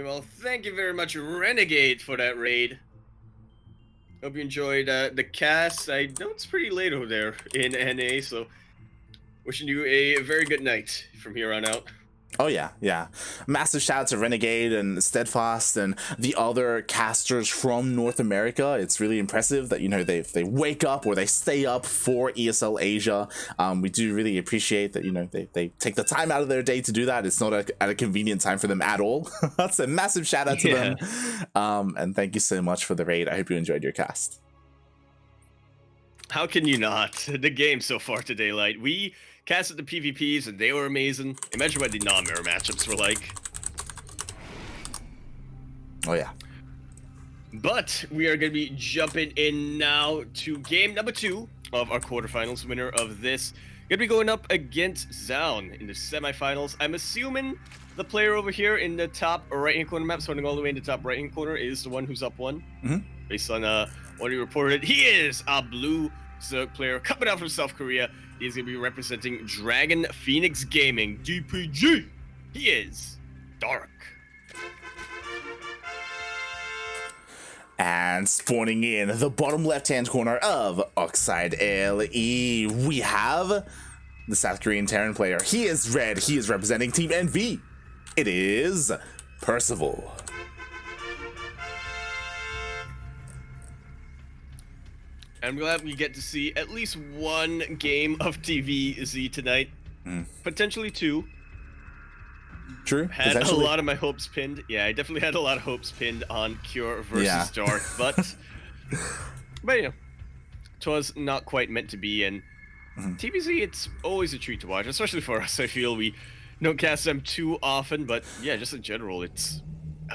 Well, thank you very much, Renegade, for that raid. Hope you enjoyed the cast. I know it's pretty late over there in NA, so wishing you a very good night from here on out. Oh yeah. Massive shout out to Renegade and Steadfast and the other casters from North America. It's really impressive that they wake up or they stay up for ESL Asia. We do really appreciate that they take the time out of their day to do that. It's not at a convenient time for them at all. That's a massive shout out to them. And thank you so much for the raid. I hope you enjoyed your cast. How can you not? The game so far today, Light. We casted the PvPs and they were amazing. Imagine what the non-mirror matchups were like. Oh yeah. But we are going to be jumping in now to game number 2 of our quarterfinals. Winner of this going to be going up against Zaun in the semifinals. I'm assuming the player over here in the top right-hand corner map, starting all the way in the top right-hand corner, is the one who's up 1. Based on what he reported. He is a blue Zerg player coming out from South Korea. He's going to be representing Dragon Phoenix Gaming, DPG. He is Dark. And spawning in the bottom left-hand corner of Oxide LE, we have the South Korean Terran player. He is red. He is representing Team NV. It is Percival. I'm glad we get to see at least one game of TVZ tonight. Potentially 2. True. Had a lot of my hopes pinned. Yeah, I definitely had a lot of hopes pinned on Cure versus Dark, but it was not quite meant to be. And TVZ, it's always a treat to watch, especially for us. I feel we don't cast them too often, but yeah, just in general, it's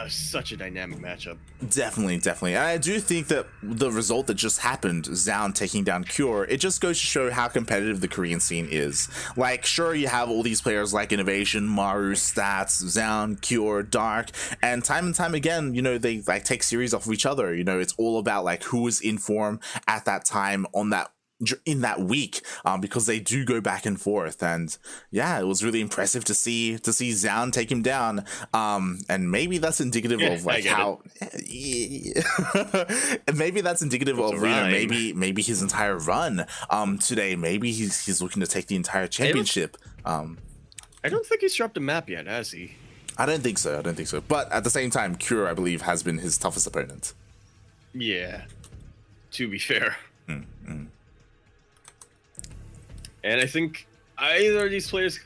such a dynamic matchup. Definitely. And I do think that the result that just happened, Zaun taking down Cure, it just goes to show how competitive the Korean scene is. Like, sure, you have all these players like Innovation, Maru, Stats, Zaun, Cure, Dark, and time again, they like take series off of each other. It's all about like who is in form at that time in that week, because they do go back and forth. And yeah, it was really impressive to see Zaun take him down, and maybe that's indicative of like how maybe that's indicative of maybe his entire run today. Maybe he's looking to take the entire championship. I don't think he's dropped a map yet, has he? I don't think so. But at the same time, Cure, I believe, has been his toughest opponent. Yeah, to be fair. And I think either of these players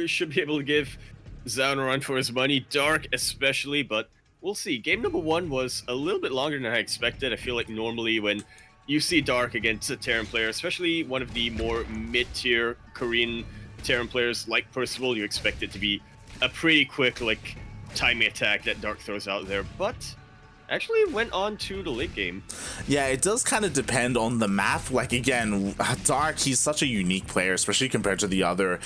should be able to give Zaun a run for his money, Dark especially, but we'll see. Game number 1 was a little bit longer than I expected. I feel like normally when you see Dark against a Terran player, especially one of the more mid-tier Korean Terran players like Percival, you expect it to be a pretty quick, like, timing attack that Dark throws out there, but actually went on to the late game. Yeah, it does kind of depend on the map. Like, again, Dark, he's such a unique player, especially compared to the other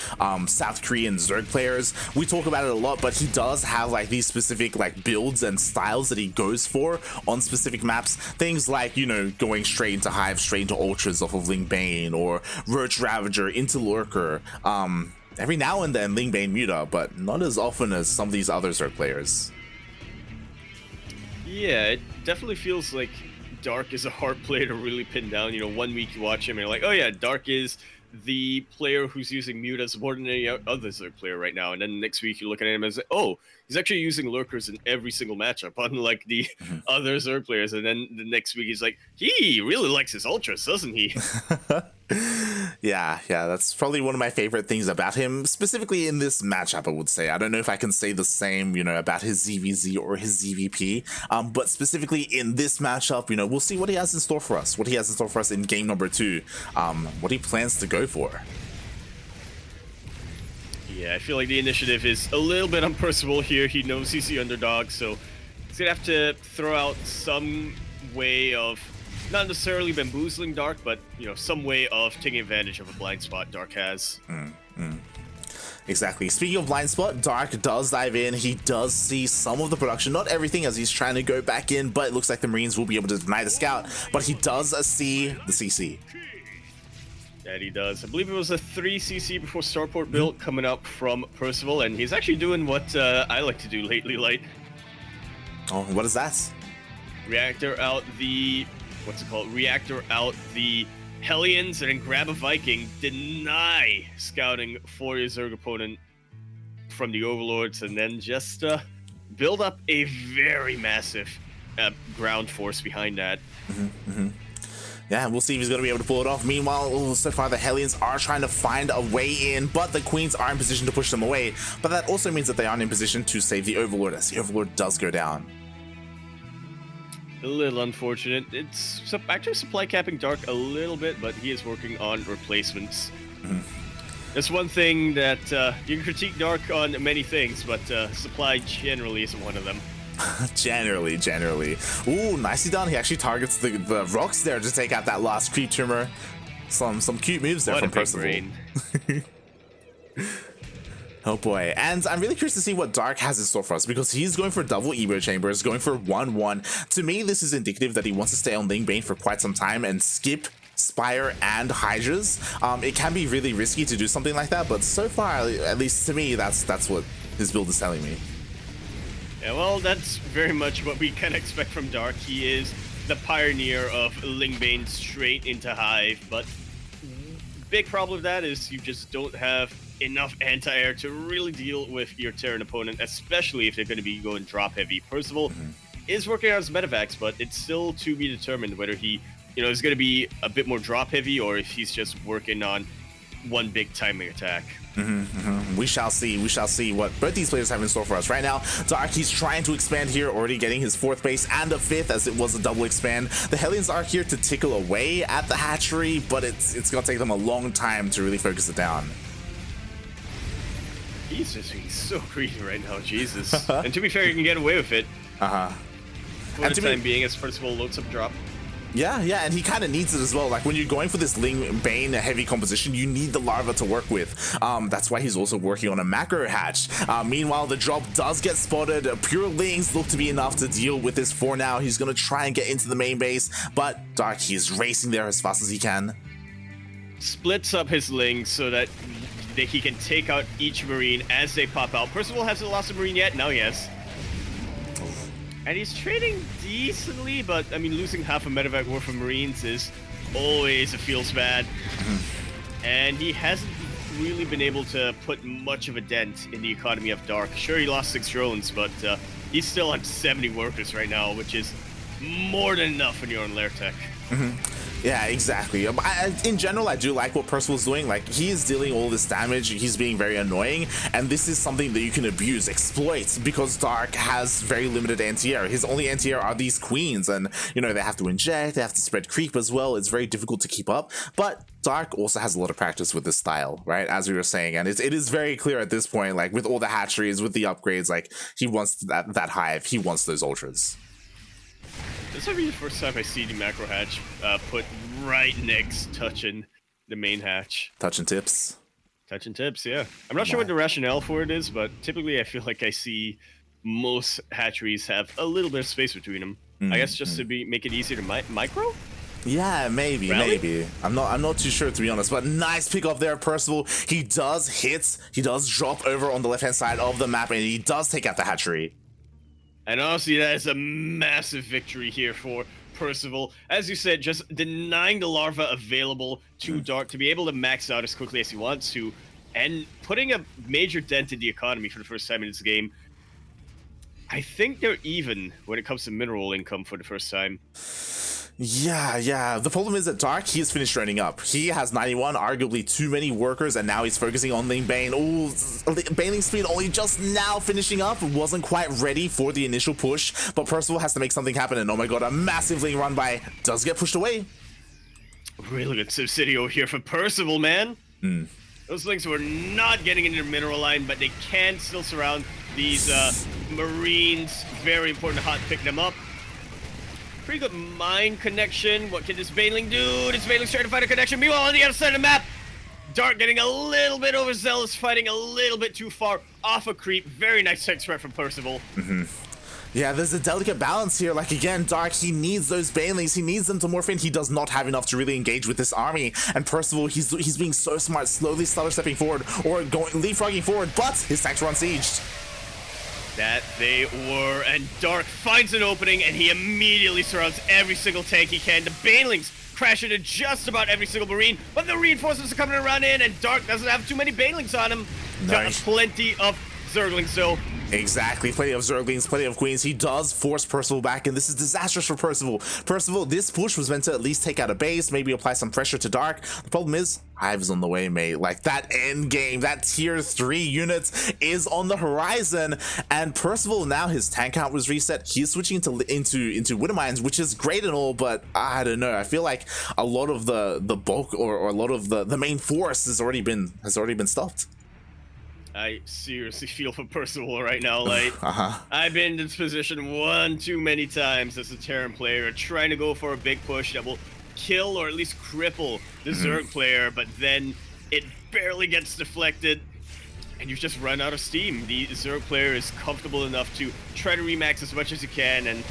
South Korean Zerg players. We talk about it a lot, but he does have like these specific like builds and styles that he goes for on specific maps. Things like, going straight into Hive, straight into Ultras off of Ling Bane, or Roach Ravager into Lurker. Every now and then Ling Bane Muta, but not as often as some of these other Zerg players. Yeah, it definitely feels like Dark is a hard player to really pin down. 1 week you watch him and you're like, oh yeah, Dark is the player who's using mutas more than any other Zerg player right now. And then next week you're looking at him as, oh, he's actually using lurkers in every single matchup, unlike the other Zerg players. And then the next week he's like, he really likes his ultras, doesn't he? Yeah, that's probably one of my favorite things about him, specifically in this matchup, I would say. I don't know if I can say the same, about his ZvZ or his ZvP, but specifically in this matchup, we'll see what he has in store for us, in game number 2, what he plans to go for. Yeah, I feel like the initiative is a little bit on Percival here. He knows he's the underdog, so he's gonna have to throw out some way of not necessarily bamboozling Dark, but some way of taking advantage of a blind spot Dark has. Exactly. Speaking of blind spot, Dark does dive in. He does see some of the production, not everything, as he's trying to go back in, but it looks like the Marines will be able to deny the scout, but he does see the CC. That he does. I believe it was a 3 CC before Starport build coming up from Percival, and he's actually doing what I like to do lately, Light. Oh, what is that? Reactor out the, what's it called? Reactor out the Hellions and then grab a Viking. Deny scouting for your Zerg opponent from the Overlords, and then just build up a very massive ground force behind that. Yeah, we'll see if he's going to be able to pull it off. Meanwhile, so far the Hellions are trying to find a way in, but the Queens are in position to push them away. But that also means that they aren't in position to save the Overlord, as the Overlord does go down. A little unfortunate. It's actually supply capping Dark a little bit, but he is working on replacements. That's one thing that you can critique Dark on many things, but supply generally isn't one of them. generally. Ooh, nicely done. He actually targets the rocks there to take out that last creep tumor. Some cute moves there from Percival. Oh boy, and I'm really curious to see what Dark has in store for us, because he's going for double Evo Chambers, going for 1-1. To me, this is indicative that he wants to stay on Ling Bane for quite some time and skip Spire and Hydras. It can be really risky to do something like that, but so far, at least to me, that's what his build is telling me. Yeah, well, that's very much what we can expect from Dark. He is the pioneer of Ling Bane straight into Hive, but big problem with that is you just don't have enough anti-air to really deal with your Terran opponent, especially if they're going to be going drop heavy. Percival is working on his medevacs, but it's still to be determined whether he, is going to be a bit more drop heavy or if he's just working on one big timing attack. We shall see what both these players have in store for us. Right now, Dark, he's trying to expand here, already getting his 4th base and a 5th, as it was a double expand. The Hellions are here to tickle away at the hatchery, but it's gonna take them a long time to really focus it down. He's just being so greedy right now, Jesus. And to be fair, you can get away with it. For the time being, as Percival loads up drop. Yeah, and he kind of needs it as well. Like, when you're going for this Ling Bane heavy composition, you need the larva to work with. That's why he's also working on a macro hatch. Meanwhile, the drop does get spotted. Pure Lings look to be enough to deal with this for now. He's going to try and get into the main base, but Dark, he's racing there as fast as he can. Splits up his Lings so that he can take out each Marine as they pop out. Percival hasn't lost a Marine yet. Now he has. And he's trading decently, but I mean, losing half a medevac worth of Marines is always, it feels bad. And he hasn't really been able to put much of a dent in the economy of Dark. Sure, he lost 6 drones, but he's still on 70 workers right now, which is more than enough when you're on Lair Tech. Yeah, exactly. In general, I do like what Percival's doing. Like, he is dealing all this damage, he's being very annoying, and this is something that you can abuse, exploit, because Dark has very limited anti-air. His only anti-air are these Queens, and, they have to inject, they have to spread creep as well. It's very difficult to keep up, but Dark also has a lot of practice with this style, right? As we were saying, and it is very clear at this point, like, with all the hatcheries, with the upgrades, like, he wants that hive, he wants those ultras. This will be the first time I see the macro hatch put right next touching the main hatch. Touching tips, yeah. I'm not sure what the rationale for it is, but typically I feel like I see most hatcheries have a little bit of space between them. I guess just to make it easier to micro? Yeah, maybe. I'm not too sure, to be honest, but nice pick up there, Percival. He does drop over on the left-hand side of the map, and he does take out the hatchery. And honestly, that is a massive victory here for Percival. As you said, just denying the larva available to Dark to be able to max out as quickly as he wants to, and putting a major dent in the economy for the first time in this game. I think they're even when it comes to mineral income for the first time. Yeah. The problem is that Dark, he has finished training up. He has 91, arguably too many workers, and now he's focusing on Ling Bane. Oh, Baneling speed only just now finishing up. Wasn't quite ready for the initial push, but Percival has to make something happen, and oh my god, a massive Ling run by does get pushed away. Really good Subsidio here for Percival, man. Those Lings were not getting into the mineral line, but they can still surround these Marines. Very important to hot pick them up. Pretty good mine connection. What can this Baneling do? This Baneling's trying to find a connection. Meanwhile, on the other side of the map, Dark getting a little bit overzealous, fighting a little bit too far off a creep. Very nice tech spread from Percival. Yeah, there's a delicate balance here. Like, again, Dark, he needs those Banelings. He needs them to morph in. He does not have enough to really engage with this army. And Percival, he's being so smart, slowly stutter stepping forward or leapfrogging forward, but his tanks are unsieged. That they were, and Dark finds an opening, and he immediately surrounds every single tank he can. The Banelings crash into just about every single Marine, but the reinforcements are coming around in, and Dark doesn't have too many Banelings on him. Got plenty of Zerglings, though. Exactly, plenty of Zerglings, plenty of Queens. He does force Percival back, and this is disastrous for Percival. Percival, this push was meant to at least take out a base, maybe apply some pressure to Dark. The problem is, Hive's on the way, mate. Like, that end game, that tier 3 unit is on the horizon, and Percival, now his tank count was reset. He's switching into Widowmines, which is great and all, but I don't know. I feel like a lot of the bulk or a lot of the main force has already been stopped. I seriously feel for Percival right now. Like, I've been in this position one too many times as a Terran player, trying to go for a big push that will kill or at least cripple the Zerg player, but then it barely gets deflected, and you just run out of steam. The Zerg player is comfortable enough to try to remax as much as he can, and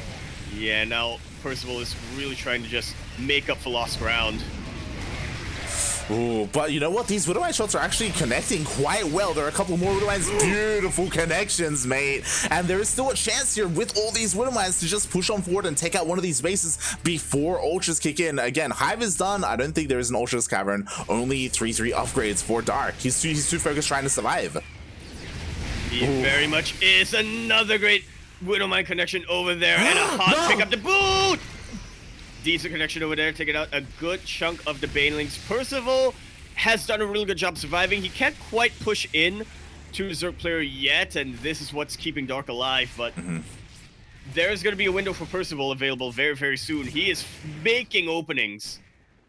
yeah, now Percival is really trying to just make up for lost ground. Ooh, but you know what? These Widowmine shots are actually connecting quite well. There are a couple more Widowmines. Beautiful connections, mate. And there is still a chance here with all these Widowmines to just push on forward and take out one of these bases before Ultras kick in. Again, Hive is done. I don't think there is an Ultras Cavern. Only 3-3 upgrades for Dark. He's too focused trying to survive. He very much is. Another great Widowmine connection over there, and a hot pick up the boot! Decent connection over there, taking out a good chunk of the Banelings. Percival has done a really good job surviving. He can't quite push in to the Zerg player yet, and this is what's keeping Dark alive, but there's going to be a window for Percival available very, very soon. He is making openings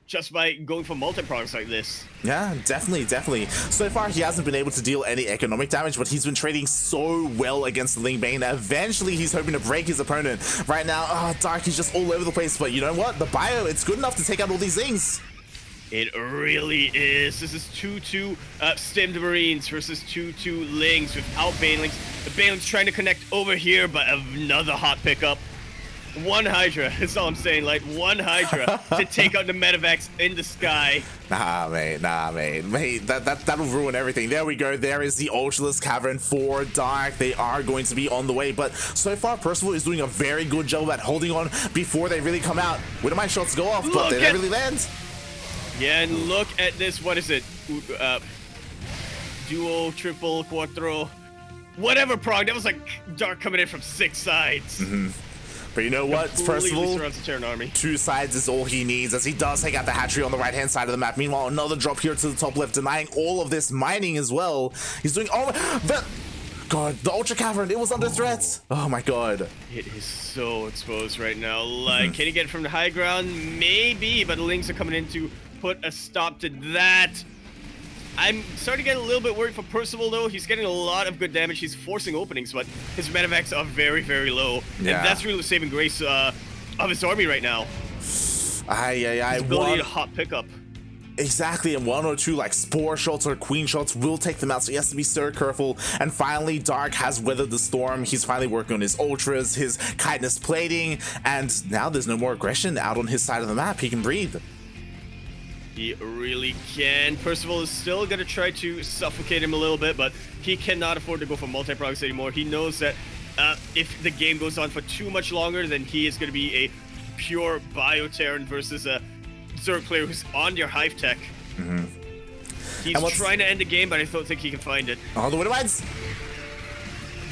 just by going for multi-products like this. Yeah, definitely. So far, he hasn't been able to deal any economic damage, but he's been trading so well against the Ling Bane that eventually he's hoping to break his opponent. Right now, Dark is just all over the place, but you know what? The bio, it's good enough to take out all these things. It really is. This is 2-2 stemmed Marines versus 2-2 Lings without Banelings. The Banelings trying to connect over here, but another hot pickup. One Hydra, that's all I'm saying, like one Hydra to take out the Medivacs in the sky. Nah, mate, that'll ruin everything. There we go, there is the Ultraless Cavern for Dark. They are going to be on the way, but so far, Percival is doing a very good job at holding on before they really come out. Widowmine shots go off, but they don't really land. Yeah, and look at this, what is it? Duo, triple, cuatro, whatever prong. That was like Dark coming in from 6 sides. But you know what, Percival, surrounds the Terran army. 2 sides is all he needs, as he does take out the hatchery on the right-hand side of the map. Meanwhile, another drop here to the top left, denying all of this mining as well. He's doing God, the Ultra Cavern, it was under threat. Oh my god. It is so exposed right now. Like, can he get it from the high ground? Maybe, but the Lings are coming in to put a stop to that. I'm starting to get a little bit worried for Percival, though. He's getting a lot of good damage. He's forcing openings, but his Medivacs are very, very low. Yeah. And that's really the saving grace of his army right now. His ability to hot pickup. Exactly, and 1 or 2 like Spore shots or Queen shots will take them out, so he has to be so careful. And finally, Dark has weathered the storm. He's finally working on his Ultras, his Kindness plating, and now there's no more aggression out on his side of the map. He can breathe. He really can. Percival is still going to try to suffocate him a little bit, but he cannot afford to go for multi-products anymore. He knows that if the game goes on for too much longer, then he is going to be a pure Bio-Terran versus a Zerg player who's on your Hive tech. He's trying to end the game, but I don't think he can find it. Oh, the Widowmines!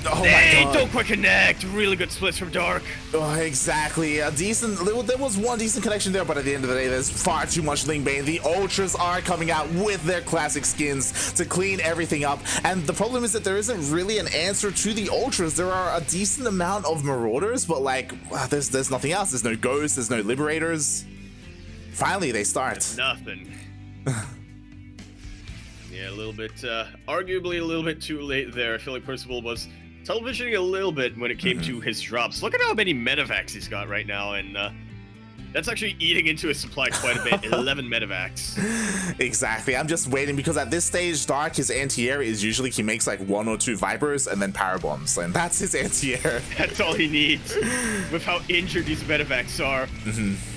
Oh hey, my god. Don't quite connect. Really good splits from Dark. Oh, exactly. A decent. There was one decent connection there, but at the end of the day, there's far too much Ling Bane. The Ultras are coming out with their classic skins to clean everything up. And the problem is that there isn't really an answer to the Ultras. There are a decent amount of Marauders, but like, there's nothing else. There's no Ghosts, there's no Liberators. Finally, they start. That's nothing. Yeah, a little bit, arguably a little bit too late there. I feel like Percival was televisioning a little bit when it came to his drops. Look at how many Medivacs he's got right now, and that's actually eating into his supply quite a bit. 11 Medivacs. Exactly. I'm just waiting because at this stage, Dark, his anti-air is usually he makes like 1 or 2 Vipers and then Power Bombs, and that's his anti-air. That's all he needs with how injured these Medivacs are.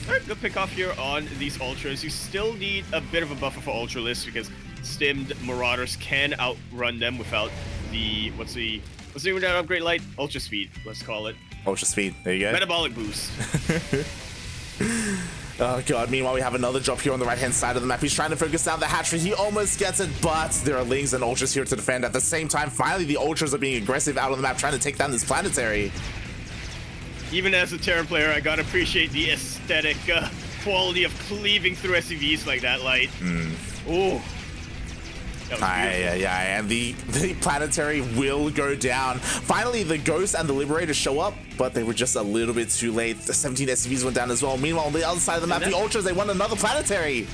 Alright, good pick off here on these Ultras. You still need a bit of a buffer for Ultralists because stemmed Marauders can outrun them without the, Assuming that upgrade light, ultra speed, let's call it. Ultra speed. There you go. Metabolic boost. Oh god, meanwhile we have another drop here on the right hand side of the map. He's trying to focus down the hatchery. He almost gets it, but there are Lings and Ultras here to defend. At the same time, finally the Ultras are being aggressive out on the map, trying to take down this planetary. Even as a Terran player, I gotta appreciate the aesthetic quality of cleaving through SCVs like that light. Ooh. Yeah, and the planetary will go down. Finally, the Ghost and the Liberator show up, but they were just a little bit too late. The 17 SCVs went down as well. Meanwhile, on the other side of the map, the Ultras, they won another planetary.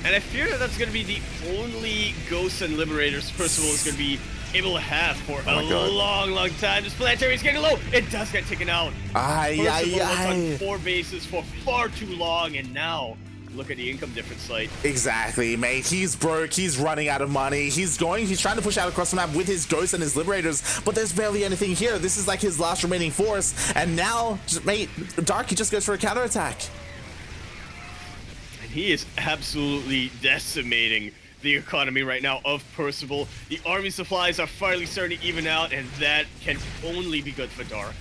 And I fear that that's going to be the only Ghosts and Liberators Percival is going to be able to have for a long time. This planetary is getting low. It does get taken out. Percival was on 4 bases for far too long, and now look at the income difference, like. Exactly, mate. He's broke. He's running out of money. He's trying to push out across the map with his Ghosts and his Liberators, but there's barely anything here. This is like his last remaining force, and now, mate, Dark, he just goes for a counterattack. And he is absolutely decimating the economy right now of Percival. The army supplies are finally starting to even out, and that can only be good for Dark.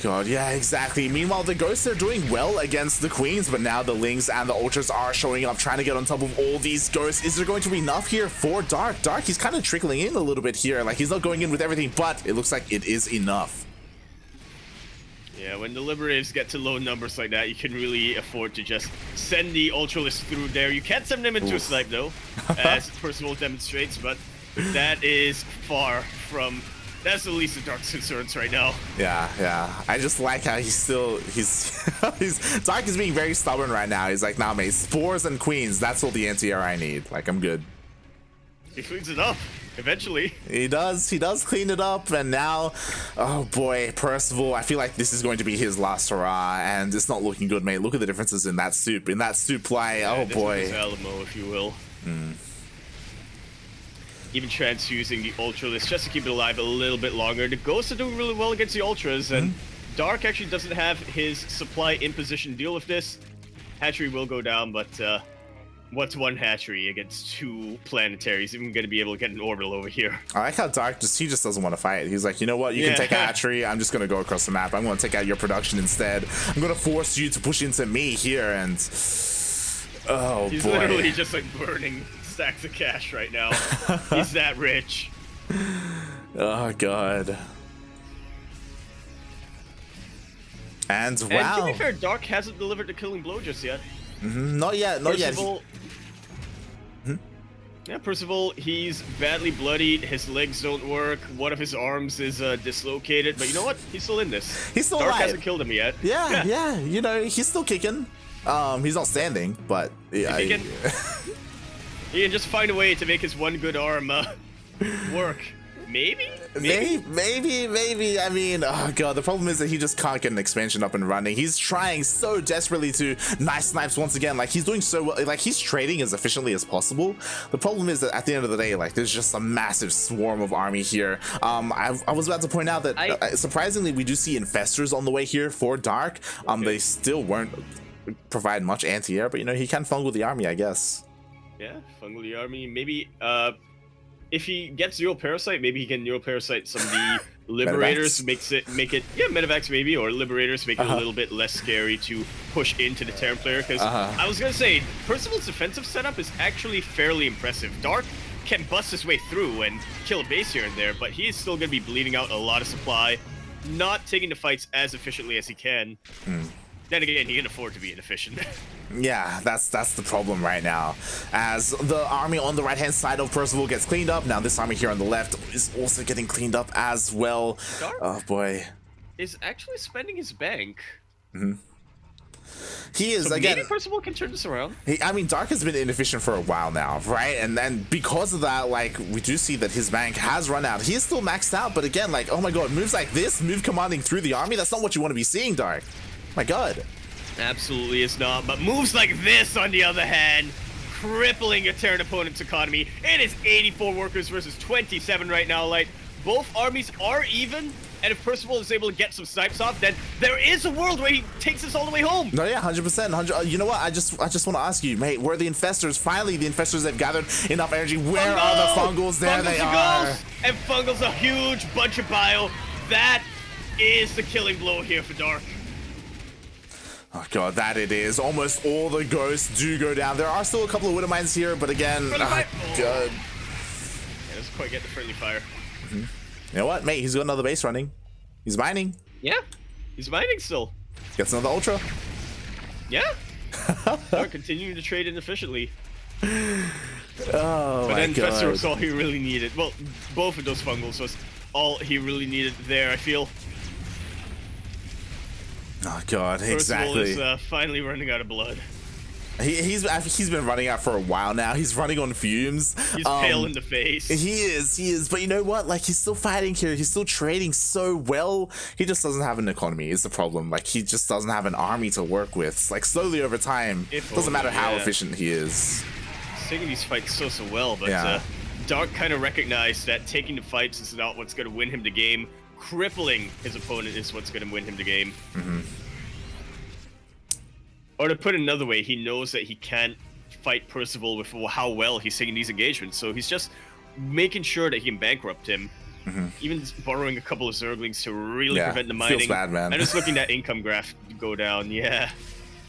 God, yeah, exactly. Meanwhile, the Ghosts are doing well against the Queens, but now the Lings and the Ultras are showing up, trying to get on top of all these Ghosts. Is there going to be enough here for Dark? Dark, he's kind of trickling in a little bit here. Like, he's not going in with everything, but it looks like it is enough. Yeah, when the Liberators get to low numbers like that, you can really afford to just send the Ultralists through there. You can't send them into a snipe, though, as Percival demonstrates, but that is far from... That's the least of Dark's concerns right now. Yeah. I just like how he's Dark is being very stubborn right now. He's like, nah, mate, Spores and Queens, that's all the anti-air I need. Like, I'm good. He cleans it up, eventually. He does clean it up, and now, oh boy, Percival, I feel like this is going to be his last hurrah, and it's not looking good, mate. Look at the differences in that soup play. Yeah, oh boy. This is Alamo, if you will. Even transfusing the Ultralists just to keep it alive a little bit longer. The Ghosts are doing really well against the Ultras, and Dark actually doesn't have his supply in position to deal with this. Hatchery will go down, but what's one hatchery against 2 planetaries? Even going to be able to get an orbital over here. I like how Dark he just doesn't want to fight. He's like, you know what? You can take a hatchery. I'm just going to go across the map. I'm going to take out your production instead. I'm going to force you to push into me here, and oh boy. He's literally just like burning stacks of cash right now. He's that rich. Oh god. And wow. And to be fair, Dark hasn't delivered the killing blow just yet. Not yet. Percival, yeah, Percival, he's badly bloodied. His legs don't work. One of his arms is dislocated. But you know what? He's still in this. He's still Dark alive. hasn't killed him yet. Yeah. You know, he's still kicking. He's not standing, but yeah. He can just find a way to make his one good arm work. Maybe. I mean, oh god, the problem is that he just can't get an expansion up and running. He's trying so desperately to nice snipes once again. Like, he's doing so well. Like, he's trading as efficiently as possible. The problem is that at the end of the day, like, there's just a massive swarm of army here. I was about to point out that surprisingly, we do see infestors on the way here for Dark. They still won't provide much anti-air, but you know, he can fungal the army, I guess. Yeah, fungal the army. Maybe if he gets Neural Parasite, maybe he can Neural Parasite some of the Liberators, make it Medivacs maybe, or Liberators, make it a little bit less scary to push into the Terran player, because I was gonna say, Percival's defensive setup is actually fairly impressive. Dark can bust his way through and kill a base here and there, but he is still gonna be bleeding out a lot of supply, not taking the fights as efficiently as he can. Then again, he can afford to be inefficient. Yeah, that's the problem right now. As the army on the right-hand side of Percival gets cleaned up, now this army here on the left is also getting cleaned up as well. Dark oh boy. Is actually spending his bank. He is, so again. Maybe Percival can turn this around. I mean, Dark has been inefficient for a while now, right? And then because of that, like, we do see that his bank has run out. He is still maxed out, but again, like, oh my god, moves like this, move commanding through the army, that's not what you want to be seeing, Dark. My god. Absolutely is not, but moves like this, on the other hand, crippling a Terran opponent's economy. It is 84 workers versus 27 right now. Like, both armies are even, And if Percival is able to get some snipes off, then there is a world where he takes us all the way home. No, yeah, 100%. You know what? I just want to ask you, mate, where are the infestors? Finally, the infestors have gathered enough energy. Where are the fungals? There they are. And fungals, a huge bunch of bio. That is the killing blow here for Dark. Oh god, that it is. Almost all the ghosts do go down. There are still a couple of widow mines here, but again, god. Yeah, doesn't quite get the friendly fire. You know what, mate? He's got another base running. He's mining. Yeah, he's mining still. Gets another ultra. Yeah. Dark continuing to trade inefficiently. Oh but my then god. Fester was all he really needed. Well, both of those fungals was all he really needed there, I feel. Oh god, exactly. Percival is finally running out of blood. He's been running out for a while now. He's running on fumes. He's pale in the face. He is. But you know what? Like, he's still fighting here. He's still trading so well. He just doesn't have an economy is the problem. Like, he just doesn't have an army to work with. Like, slowly over time, doesn't matter how efficient he is. He's taking these fights so well, but Dark kind of recognized that taking the fights is not what's going to win him the game. Crippling his opponent is what's going to win him the game. Or to put it another way, he knows that he can't fight Percival with how well he's taking these engagements, so he's just making sure that he can bankrupt him. Even borrowing a couple of Zerglings to really prevent the mining. Feels bad, man. I'm just looking at income graph go down. Yeah.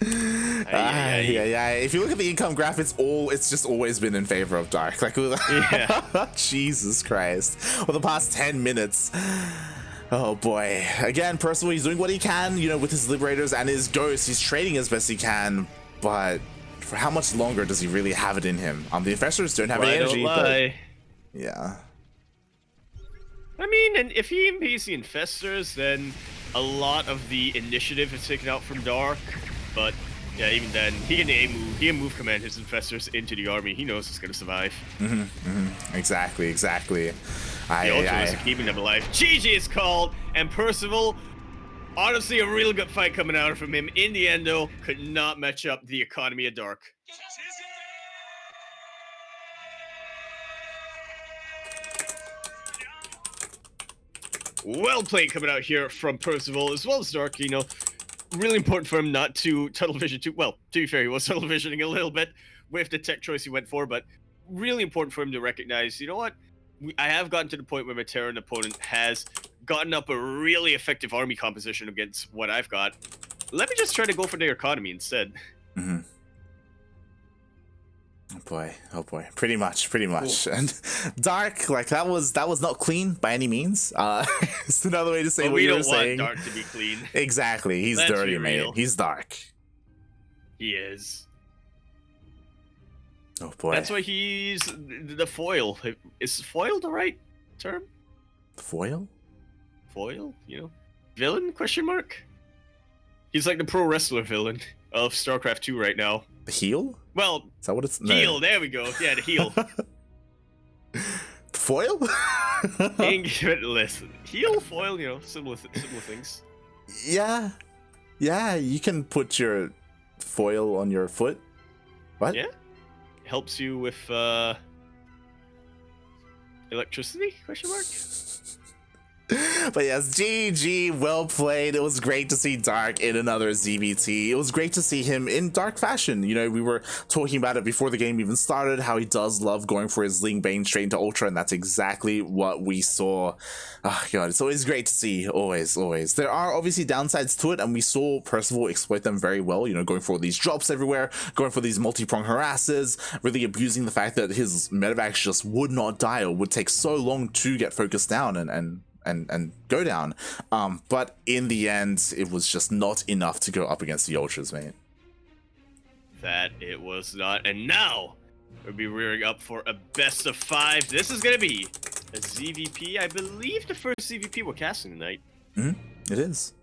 Yeah. If you look at the income graph, it's just always been in favor of Dark. Like, Jesus Christ. For the past 10 minutes. Oh boy. Again, Percival, he's doing what he can, you know, with his Liberators and his Ghosts. He's trading as best he can, but for how much longer does he really have it in him? The Infestors don't have any energy. But yeah. I mean, and if he impedes the Infestors, then a lot of the initiative is taken out from Dark. But yeah, even then, he can move command his Infestors into the army. He knows it's gonna survive. Exactly. The Ultra is keeping them alive. GG is called, and Percival, honestly, a real good fight coming out from him. In the end, though, could not match up the economy of Dark. Well played coming out here from Percival, as well as Dark. You know, really important for him not to tunnel vision too. Well, to be fair, he was tunnel visioning a little bit with the tech choice he went for, but really important for him to recognize, you know what? I have gotten to the point where my Terran opponent has gotten up a really effective army composition against what I've got. Let me just try to go for their economy instead. Oh boy, pretty much. Cool. And Dark, like, that was not clean by any means. It's another way to say what you were saying. We don't want Dark to be clean. Exactly, he's dirty, man. He's dark. He is. Oh boy. That's why he's the foil. Is foil the right term? Foil? Foil? You know, villain? Question mark. He's like the pro wrestler villain of StarCraft 2 right now. The heel? Well, is that what it's? Heel. No. There we go. Yeah, the heel. Foil? Listen, heel, foil. You know, similar things. Yeah. You can put your foil on your foot. What? Yeah. Helps you with electricity? Question mark. But yes, GG, well played. It was great to see Dark in another ZvT. It was great to see him in Dark fashion. You know, we were talking about it before the game even started, how he does love going for his Ling Bane straight into Ultra, and that's exactly what we saw. Oh god, it's always great to see. Always. There are obviously downsides to it, and we saw Percival exploit them very well, you know, going for these drops everywhere, going for these multi-prong harasses, really abusing the fact that his medevacs just would not die or would take so long to get focused down and go down, but in the end it was just not enough to go up against the Ultras, mate. That it was not, and now we'll be rearing up for a best of 5. This is gonna be a ZvP, I believe the first ZvP we're casting tonight. It is.